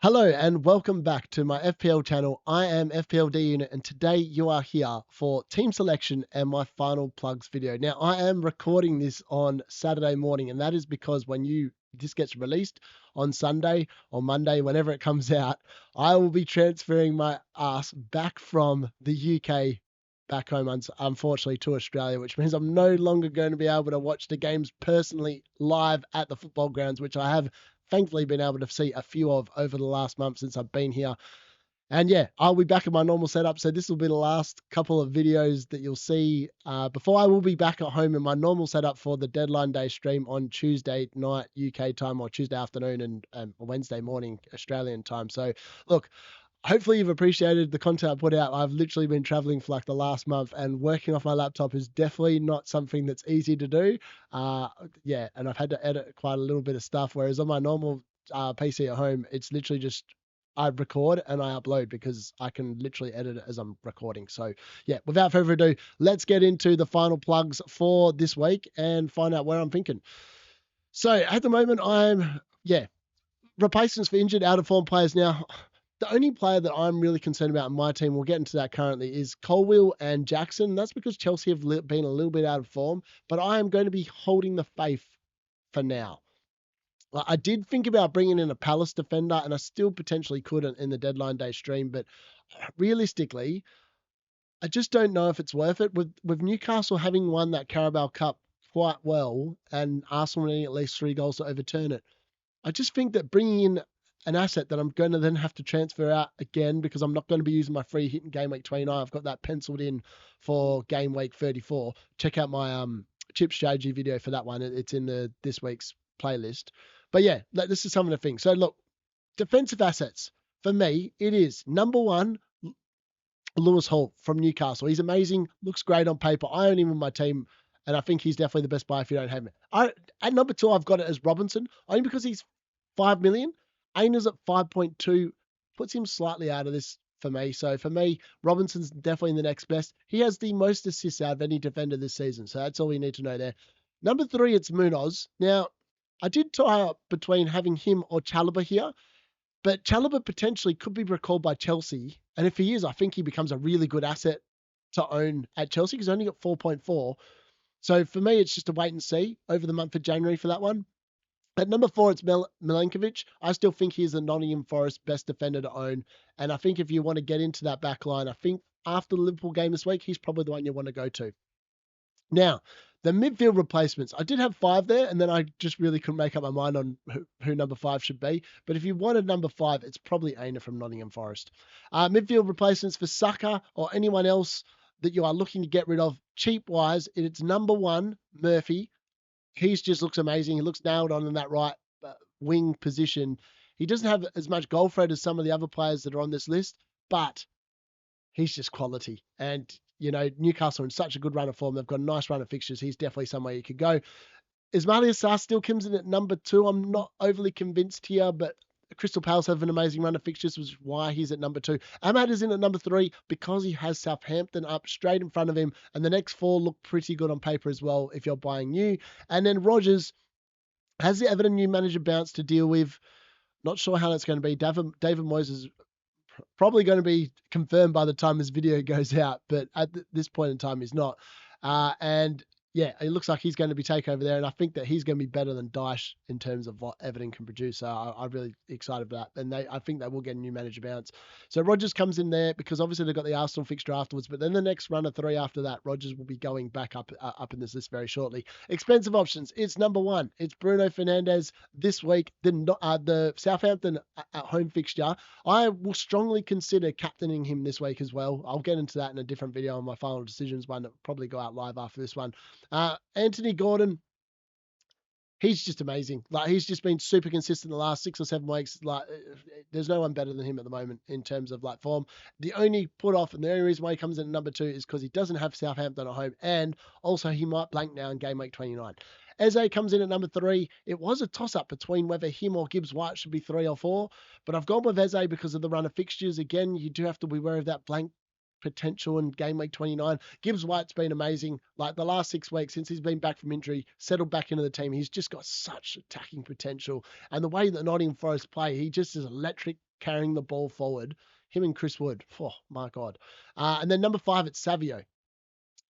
Hello and welcome back to my FPL channel. I am FPL Unit and today you are here for team selection and my final plugs video. Now I am recording this on Saturday morning and that is because when this gets released on Sunday or Monday, whenever it comes out, I will be transferring my ass back from the UK back home, unfortunately, to Australia, which means I'm no longer going to be able to watch the games personally live at the football grounds, which I have thankfully been able to see a few of over the last month since I've been here. And yeah, I'll be back in my normal setup. So this will be the last couple of videos that you'll see before I will be back at home in my normal setup for the deadline day stream on Tuesday night UK time or Tuesday afternoon and Wednesday morning Australian time. So look, hopefully you've appreciated the content I put out. I've literally been traveling for like the last month and working off my laptop is definitely not something that's easy to do. Yeah, and I've had to edit quite a little bit of stuff, whereas on my normal PC at home, it's literally just I record and I upload because I can literally edit it as I'm recording. So yeah, without further ado, let's get into the final plugs for this week and find out where I'm thinking. So at the moment, replacements for injured, out of form players now. The only player that I'm really concerned about in my team, we'll get into that currently, is Colwill and Jackson. That's because Chelsea have been a little bit out of form, but I am going to be holding the faith for now. I did think about bringing in a Palace defender, and I still potentially could in the deadline day stream, but realistically, I just don't know if it's worth it. With Newcastle having won that Carabao Cup quite well, and Arsenal needing at least 3 goals to overturn it, I just think that bringing in an asset that I'm going to then have to transfer out again because I'm not going to be using my free hit in game week 29. I've got that penciled in for game week 34. Check out my chip strategy video for that one. It's in this week's playlist. But yeah, this is some of the things. So look, defensive assets for me, it is number one, Lewis Hall from Newcastle. He's amazing, looks great on paper. I own him in my team. And I think he's definitely the best buy if you don't have him. At number 2, I've got it as Robinson, only because he's 5 million. Ainer's at 5.2, puts him slightly out of this for me. So for me, Robinson's definitely the next best. He has the most assists out of any defender this season. So that's all we need to know there. Number 3, it's Munoz. Now, I did tie up between having him or Chalobah here, but Chalobah potentially could be recalled by Chelsea. And if he is, I think he becomes a really good asset to own at Chelsea because he's only got 4.4. So for me, it's just a wait and see over the month of January for that one. At number 4, it's Milenkovic. I still think he's the Nottingham Forest best defender to own. And I think if you want to get into that back line, I think after the Liverpool game this week, he's probably the one you want to go to. Now, the midfield replacements. I did have 5 there, and then I just really couldn't make up my mind on who number 5 should be. But if you wanted number 5, it's probably Aina from Nottingham Forest. Midfield replacements for Saka or anyone else that you are looking to get rid of cheap-wise, it's number 1, Murphy. He just looks amazing. He looks nailed on in that right wing position. He doesn't have as much goal threat as some of the other players that are on this list, but he's just quality. And, Newcastle are in such a good run of form. They've got a nice run of fixtures. He's definitely somewhere you could go. Ismaila Sarr still comes in at number 2. I'm not overly convinced here, but Crystal Palace have an amazing run of fixtures, which is why he's at number 2. Ahmad is in at number 3 because he has Southampton up straight in front of him, and the next 4 look pretty good on paper as well if you're buying new. And then Rodgers has the Everton new manager bounce to deal with. Not sure how that's going to be. David Moyes is probably going to be confirmed by the time this video goes out, but at this point in time, he's not. And yeah, it looks like he's going to be taken over there, and I think that he's going to be better than Dyche in terms of what Everton can produce. So I'm really excited for that, and I think they will get a new manager bounce. So Rodgers comes in there because obviously they've got the Arsenal fixture afterwards, but then the next run of 3 after that, Rodgers will be going back up in this list very shortly. Expensive options. It's number 1. It's Bruno Fernandes this week. The Southampton at home fixture. I will strongly consider captaining him this week as well. I'll get into that in a different video on my final decisions one that will probably go out live after this one. Anthony Gordon, he's just amazing. Like, he's just been super consistent the last 6 or 7 weeks. Like, there's no one better than him at the moment in terms of like form. The only put off and the only reason why he comes in at number 2 is because he doesn't have Southampton at home, and also he might blank now in game week 29. Eze comes in at number 3. It was a toss-up between whether him or Gibbs White should be 3 or 4, but I've gone with Eze because of the run of fixtures. Again, you do have to be aware of that blank potential in game week 29. Gibbs White's been amazing. Like the last 6 weeks since he's been back from injury, settled back into the team, he's just got such attacking potential. And the way that Nottingham Forest play, he just is electric carrying the ball forward. Him and Chris Wood. Oh, my God. And then number 5, it's Savio.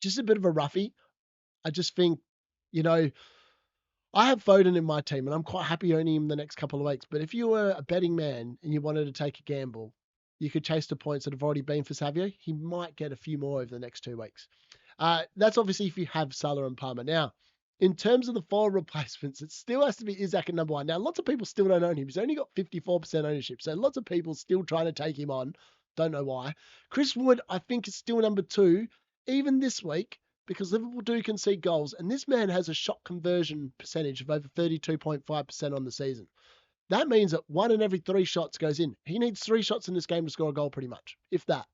Just a bit of a roughie. I just think, you know, I have Foden in my team, and I'm quite happy owning him the next couple of weeks. But if you were a betting man and you wanted to take a gamble, you could chase the points that have already been for Savio. He might get a few more over the next 2 weeks. That's obviously if you have Salah and Palmer. Now, in terms of the forward replacements, it still has to be Isaac at number 1. Now, lots of people still don't own him. He's only got 54% ownership. So lots of people still trying to take him on. Don't know why. Chris Wood, I think, is still number 2, even this week, because Liverpool do concede goals. And this man has a shot conversion percentage of over 32.5% on the season. That means that 1 in every 3 shots goes in. He needs 3 shots in this game to score a goal pretty much, if that.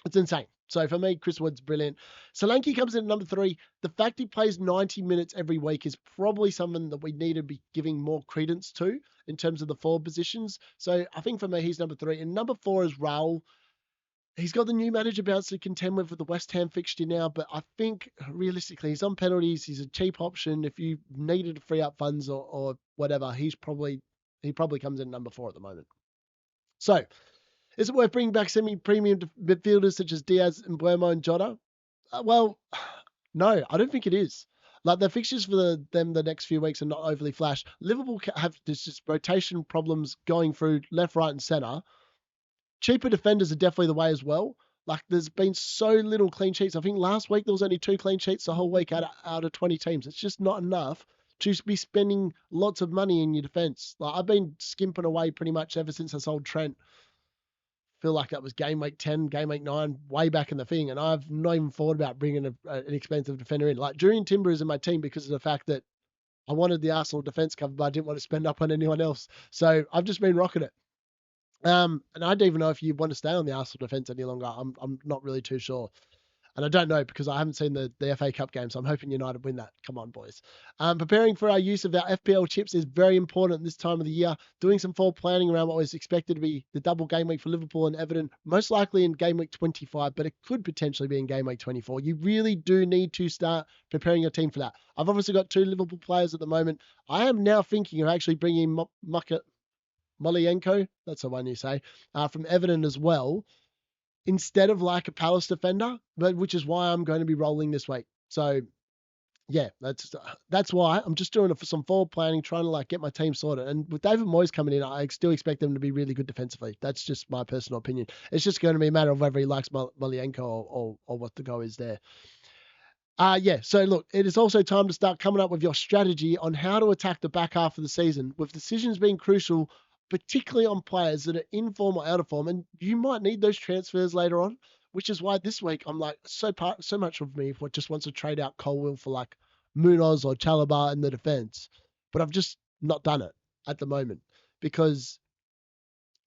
It's insane. So for me, Chris Wood's brilliant. Solanke comes in at number 3. The fact he plays 90 minutes every week is probably something that we need to be giving more credence to in terms of the forward positions. So I think for me, he's number 3. And number 4 is Raul. He's got the new manager bounce to contend with the West Ham fixture now, but I think realistically, he's on penalties. He's a cheap option. If you needed to free up funds or whatever, he probably comes in number 4 at the moment. So, is it worth bringing back semi-premium midfielders such as Diaz and Mbeumo and Jota? Well, no, I don't think it is. Like, the fixtures for them the next few weeks are not overly flash. Liverpool have just rotation problems going through left, right, and centre. Cheaper defenders are definitely the way as well. Like, there's been so little clean sheets. I think last week there was only 2 clean sheets the whole week out of 20 teams. It's just not enough to be spending lots of money in your defence. Like, I've been skimping away pretty much ever since I sold Trent. Feel like that was game week 10, game week 9, way back in the thing. And I've not even thought about bringing an expensive defender in. Like, Julian Timber is in my team because of the fact that I wanted the Arsenal defence cover, but I didn't want to spend up on anyone else. So I've just been rocking it. And I don't even know if you want to stay on the Arsenal defence any longer. I'm not really too sure. And I don't know because I haven't seen the FA Cup game, so I'm hoping United win that. Come on, boys. Preparing for our use of our FPL chips is very important this time of the year. Doing some forward planning around what was expected to be the double game week for Liverpool and Everton, most likely in game week 25, but it could potentially be in game week 24. You really do need to start preparing your team for that. I've obviously got 2 Liverpool players at the moment. I am now thinking of actually bringing Molienko, that's the one you say, from Everton as well, instead of like a Palace defender, but which is why I'm going to be rolling this week. So yeah, that's why I'm just doing some forward planning, trying to like get my team sorted. And with David Moyes coming in, I still expect them to be really good defensively. That's just my personal opinion. It's just going to be a matter of whether he likes Molienko or what the go is there. So look, it is also time to start coming up with your strategy on how to attack the back half of the season, with decisions being crucial, particularly on players that are in form or out of form, and you might need those transfers later on, which is why this week I'm like, so much of me what just wants to trade out Colwill for like Munoz or Chalobah in the defense, but I've just not done it at the moment because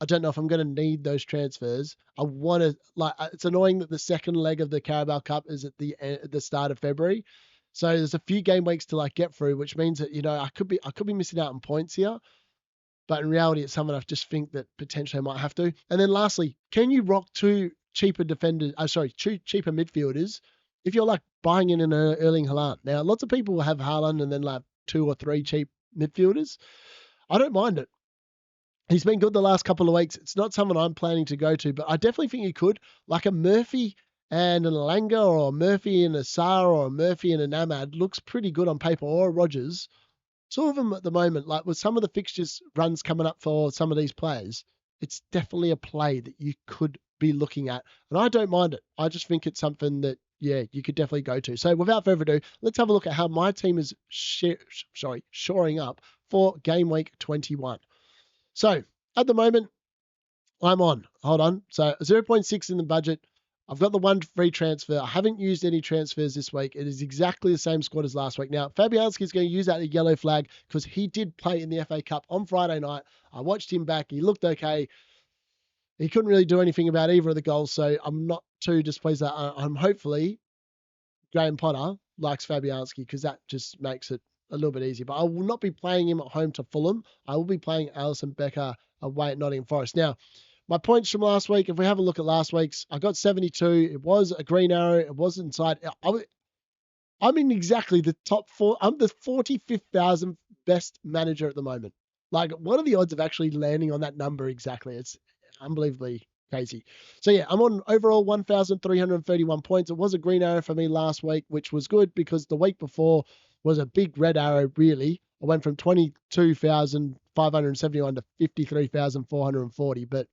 I don't know if I'm going to need those transfers. I want to, like, it's annoying that the second leg of the Carabao Cup is at the start of February. So there's a few game weeks to like get through, which means that, I could be missing out on points here. But in reality, it's something I just think that potentially I might have to. And then lastly, can you rock 2 cheaper cheaper midfielders if you're like buying in an Erling Haaland? Now, lots of people have Haaland and then like 2 or 3 cheap midfielders. I don't mind it. He's been good the last couple of weeks. It's not someone I'm planning to go to, but I definitely think you could. Like a Murphy and an Alanga, or a Murphy and a Sarr, or a Murphy and an Ahmad looks pretty good on paper, or a Rodgers. 2 of them at the moment, like with some of the fixtures runs coming up for some of these players, it's definitely a play that you could be looking at. And I don't mind it. I just think it's something that, you could definitely go to. So without further ado, let's have a look at how my team is shoring up for game week 21. So at the moment, I'm on. Hold on. So 0.6 in the budget. I've got the 1 free transfer. I haven't used any transfers this week. It is exactly the same squad as last week. Now, Fabianski is going to use that yellow flag because he did play in the FA Cup on Friday night. I watched him back. He looked okay. He couldn't really do anything about either of the goals, so I'm not too displeased that I'm hopefully Graham Potter likes Fabianski because that just makes it a little bit easier. But I will not be playing him at home to Fulham. I will be playing Alisson Becker away at Nottingham Forest. Now, my points from last week, if we have a look at last week's, I got 72. It was a green arrow. It was inside. I'm in exactly the top 4. I'm the 45,000th best manager at the moment. Like, what are the odds of actually landing on that number exactly? unbelievably crazy. So yeah, I'm on overall 1,331 points. It was a green arrow for me last week, which was good because the week before was a big red arrow, really. I went from 22,571 to 53,440. But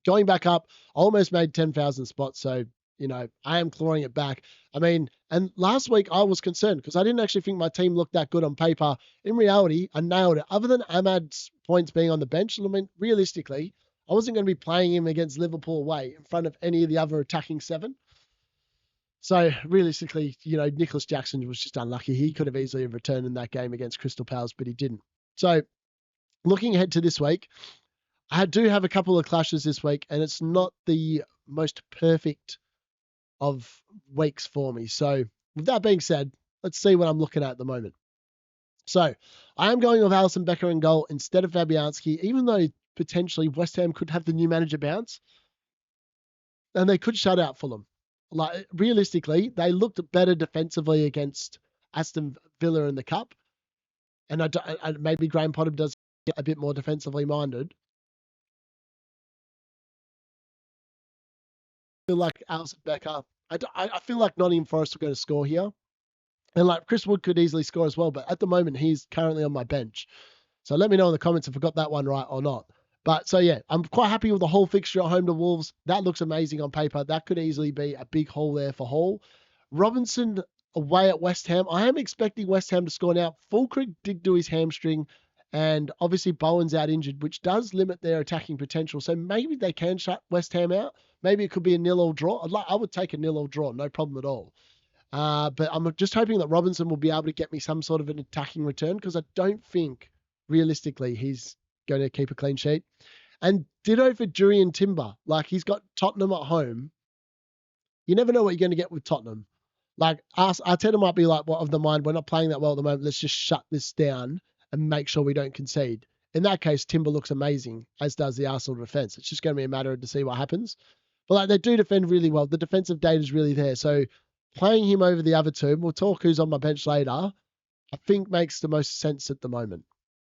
going back up, I almost made 10,000 spots. So, I am clawing it back. I mean, and last week I was concerned because I didn't actually think my team looked that good on paper. In reality, I nailed it. Other than Ahmad's points being on the bench, I mean, realistically, I wasn't going to be playing him against Liverpool away in front of any of the other attacking seven. So realistically, Nicholas Jackson was just unlucky. He could have easily returned in that game against Crystal Palace, but he didn't. So looking ahead to this week, I do have a couple of clashes this week, and it's not the most perfect of weeks for me. So with that being said, let's see what I'm looking at the moment. So I am going with Alisson Becker in goal instead of Fabianski, even though potentially West Ham could have the new manager bounce and they could shut out Fulham. Like realistically, they looked better defensively against Aston Villa in the cup. And maybe Graham Potter does get a bit more defensively minded. I feel like Alisson Becker, I feel like Nottingham Forest are going to score here. And like Chris Wood could easily score as well, but at the moment he's currently on my bench. So let me know in the comments if I got that one right or not. But so yeah, I'm quite happy with the whole fixture at home to Wolves. That looks amazing on paper. That could easily be a big haul there for Hall. Robinson away at West Ham. I am expecting West Ham to score now. Fulkrug did do his hamstring, and obviously Bowen's out injured, which does limit their attacking potential. So maybe they can shut West Ham out. Maybe it could be a 0-0 draw. I would take a 0-0 draw, no problem at all. But I'm just hoping that Robinson will be able to get me some sort of an attacking return because I don't think realistically he's going to keep a clean sheet. And ditto for Jurriën Timber. Like he's got Tottenham at home. You never know what you're going to get with Tottenham. Like Arteta might be like, of the mind, we're not playing that well at the moment. Let's just shut this down and make sure we don't concede. In that case, Timber looks amazing, as does the Arsenal defense. It's just going to be a matter of to see what happens. But like they do defend really well. The defensive data is really there. So playing him over the other two, we'll talk who's on my bench later, I think makes the most sense at the moment.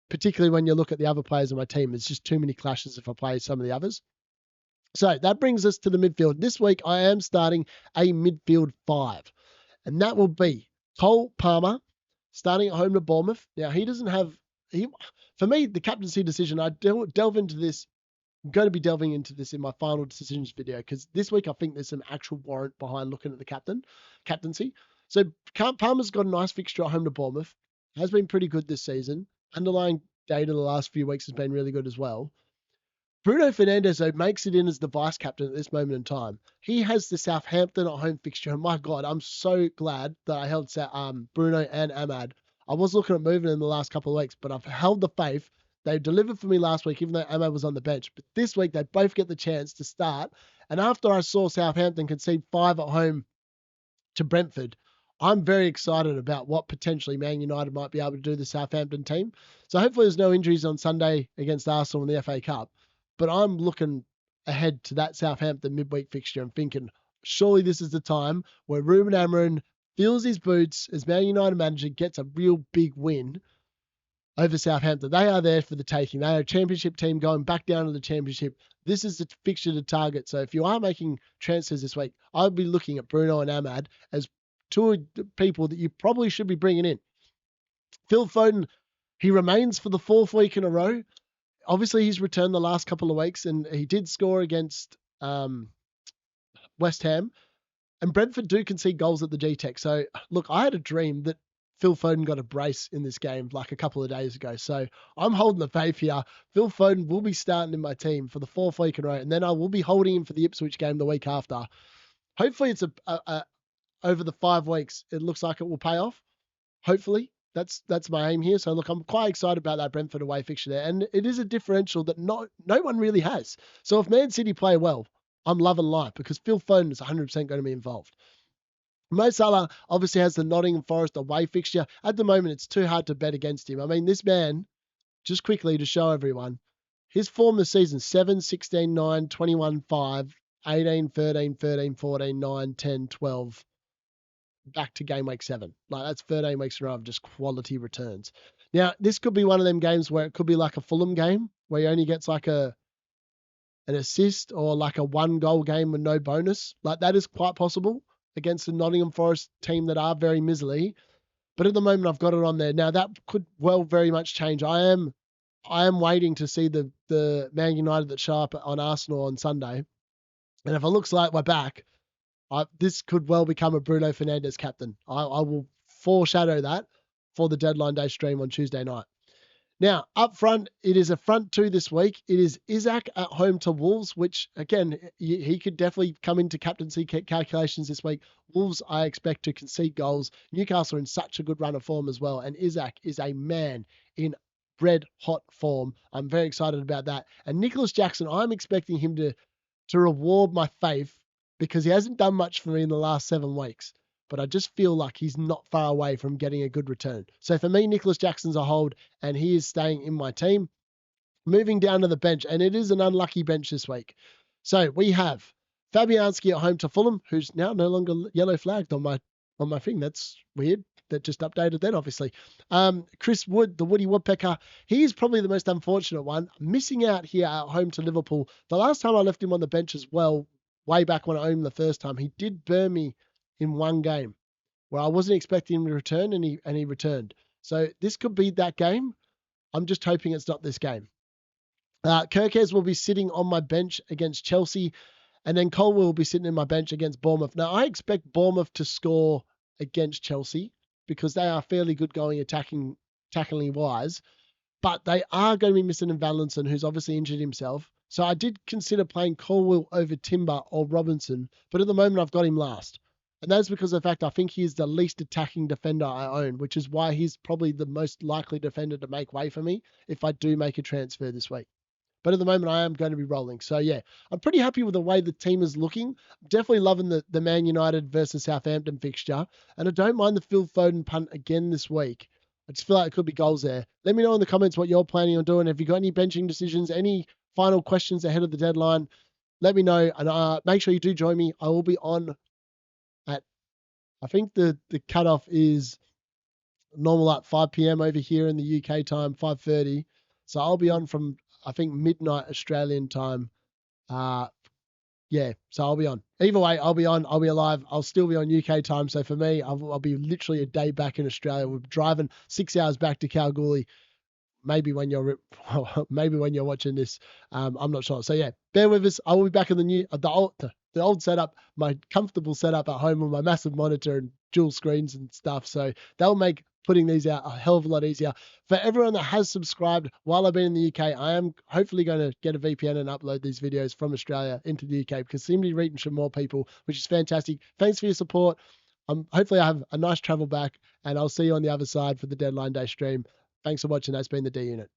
Particularly when you look at the other players on my team. It's just too many clashes if I play some of the others. So that brings us to the midfield. This week, I am starting a midfield 5. And that will be Cole Palmer, starting at home to Bournemouth. Now, he doesn't have... for me, the captaincy decision, I delve into this. I'm going to be delving into this in my final decisions video because this week I think there's some actual warrant behind looking at the captaincy. So Palmer's got a nice fixture at home to Bournemouth. Has been pretty good this season. Underlying data the last few weeks has been really good as well. Bruno Fernandes, though, makes it in as the vice captain at this moment in time. He has the Southampton at home fixture. And my God, I'm so glad that I held Bruno and Ahmad. I was looking at moving in the last couple of weeks, but I've held the faith. They delivered for me last week, even though Ahmad was on the bench. But this week, they both get the chance to start. And after I saw Southampton concede 5 at home to Brentford, I'm very excited about what potentially Man United might be able to do to the Southampton team. So hopefully there's no injuries on Sunday against Arsenal in the FA Cup. But I'm looking ahead to that Southampton midweek fixture and thinking, surely this is the time where Ruben Amorim fills his boots as Man United manager, gets a real big win over Southampton. They are there for the taking. They are a championship team going back down to the championship. This is the fixture to target. So if you are making transfers this week, I'd be looking at Bruno and Ahmad as two people that you probably should be bringing in. Phil Foden, he remains for the 4th week in a row. Obviously, he's returned the last couple of weeks, and he did score against West Ham. And Brentford do concede goals at the G-Tech. So, look, I had a dream that Phil Foden got a brace in this game like a couple of days ago. So, I'm holding the faith here. Phil Foden will be starting in my team for the 4th week in a row, and then I will be holding him for the Ipswich game the week after. Hopefully, it's over the 5 weeks. It looks like it will pay off. Hopefully. That's my aim here. So look, I'm quite excited about that Brentford away fixture there. And it is a differential that no one really has. So if Man City play well, I'm loving life because Phil Foden is 100% going to be involved. Mo Salah obviously has the Nottingham Forest away fixture. At the moment, it's too hard to bet against him. I mean, this man, just quickly to show everyone, his form this season, 7, 16, 9, 21, 5, 18, 13, 13, 14, 9, 10, 12. Back to game week 7. Like that's 13 weeks in a row of just quality returns. Now, this could be one of them games where it could be like a Fulham game where he only gets like a an assist or like a 1-goal game with no bonus. Like that is quite possible against the Nottingham Forest team that are very miserly. But at the moment, I've got it on there. Now that could well very much change. I am waiting to see the Man United that show up on Arsenal on Sunday. And if it looks like we're back, this could well become a Bruno Fernandes captain. I will foreshadow that for the deadline day stream on Tuesday night. Now, up front, it is a front two this week. It is Isaac at home to Wolves, which, again, he could definitely come into captaincy calculations this week. Wolves, I expect to concede goals. Newcastle are in such a good run of form as well, and Isaac is a man in red-hot form. I'm very excited about that. And Nicholas Jackson, I'm expecting him to reward my faith because he hasn't done much for me in the last 7 weeks. But I just feel like he's not far away from getting a good return. So for me, Nicholas Jackson's a hold, and he is staying in my team. Moving down to the bench, and it is an unlucky bench this week. So we have Fabianski at home to Fulham, who's now no longer yellow flagged on my thing. That's weird. That just updated then, obviously. Chris Wood, the Woody Woodpecker, he's probably the most unfortunate one. Missing out here at home to Liverpool. The last time I left him on the bench as well, way back when I owned him the first time, he did burn me in one game where I wasn't expecting him to return, and he returned. So this could be that game. I'm just hoping it's not this game. Kirkes will be sitting on my bench against Chelsea, and then Colwell will be sitting in my bench against Bournemouth. Now, I expect Bournemouth to score against Chelsea because they are fairly good going tackling wise, but they are going to be missing Valentin, who's obviously injured himself. So I did consider playing Colwell over Timber or Robinson, but at the moment I've got him last. And that's because of the fact I think he is the least attacking defender I own, which is why he's probably the most likely defender to make way for me if I do make a transfer this week. But at the moment, I am going to be rolling. So, yeah, I'm pretty happy with the way the team is looking. Definitely loving the Man United versus Southampton fixture. And I don't mind the Phil Foden punt again this week. I just feel like it could be goals there. Let me know in the comments what you're planning on doing. Have you got any benching decisions, any final questions ahead of the deadline? Let me know. And make sure you do join me. I will be on at, I think the cutoff is normal at 5 p.m. over here in the UK time, 5:30. So I'll be on from, I think, midnight Australian time. So I'll be on. Either way, I'll be on. I'll be alive. I'll still be on UK time. So for me, I'll be literally a day back in Australia. We're driving 6 hours back to Kalgoorlie. Maybe when you're watching this, I'm not sure. So yeah, bear with us. I will be back in the old setup, my comfortable setup at home with my massive monitor and dual screens and stuff. So that'll make putting these out a hell of a lot easier. For everyone that has subscribed while I've been in the UK, I am hopefully going to get a VPN and upload these videos from Australia into the UK because seem to be reaching more people, which is fantastic. Thanks for your support. Hopefully I have a nice travel back, and I'll see you on the other side for the deadline day stream. Thanks for watching. That's been the D Unit.